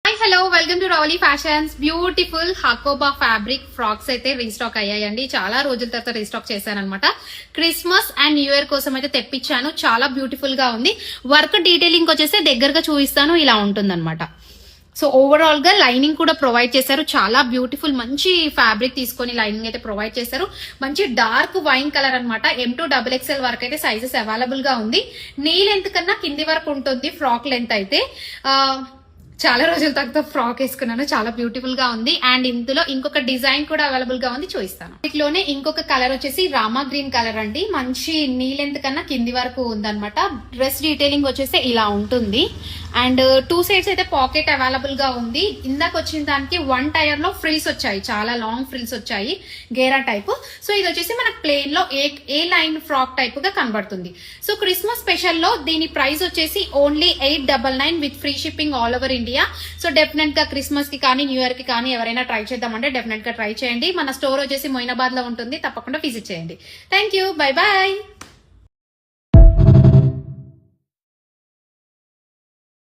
Hi hello welcome to Rowley fashions. Beautiful Hakoba fabric frocks అయితే restock అయ్యాయండి. చాలా రోజుల తర్వాత రీస్టాక్ చేశాను అనమాట. క్రిస్మస్ అండ్ న్యూ ఇయర్ కోసం అయితే తెప్పించాను. చాలా బ్యూటిఫుల్ గా ఉంది. వర్క్ డీటెయిలింగ్ వచ్చేసి దగ్గరగా చూపిస్తాను. ఇలా ఉంటుంది అనమాట. సో ఓవరాల్ గా లైనింగ్ కూడా ప్రొవైడ్ చేశారు. చాలా బ్యూటిఫుల్ మంచి ఫ్యాబ్రిక్ తీసుకొని లైనింగ్ అయితే ప్రొవైడ్ చేశారు. మంచి డార్క్ వైన్ కలర్ అనమాట. M2 XXL వరకు అయితే సైజెస్ అవైలబుల్ గా ఉంది. నీ లెంత్ కన్నా కింది వరకు ఉంటుంది ఫ్రాక్ లెంత్ అయితే. చాలా రోజుల తర్వాత ఫ్రాక్ వేసుకున్నాను. చాలా బ్యూటిఫుల్ గా ఉంది. అండ్ ఇందులో ఇంకొక డిజైన్ కూడా అవైలబుల్ గా ఉంది, చూపిస్తాను. వీటిలోనే ఇంకొక కలర్ వచ్చేసి రామా గ్రీన్ కలర్ అండి. మంచి నీ లెంత్ కన్నా కింది వరకు ఉందన్నమాట. డ్రెస్ డీటెయిలింగ్ వచ్చేసి ఇలా ఉంటుంది. అండ్ 2 సైడ్స్ అయితే పాకెట్ అవైలబుల్ గా ఉంది. ఇందాక వచ్చిన దానికి 1 టైర్ లో ఫ్రిల్స్ వచ్చాయి, చాలా లాంగ్ ఫ్రిల్స్ వచ్చాయి, గేరా టైప్. సో ఇది వచ్చేసి మనకు ప్లేన్ లో ఏ లైన్ ఫ్రాక్ టైప్ గా కనబడుతుంది. సో క్రిస్మస్ స్పెషల్ లో దీని ప్రైస్ వచ్చేసి only 899 with free shipping all over India. So definite గా క్రిస్మస్ కి కానీ న్యూ ఇయర్ కి కానీ ఎవరైనా ట్రై చేద్దామంటే డెఫినెట్ గా ట్రై చేయండి. మన స్టోర్ వచ్చేసి మొయినాబాద్ లో ఉంటుంది. తప్పకుండా విజిట్ చేయండి. Thank you, bye bye.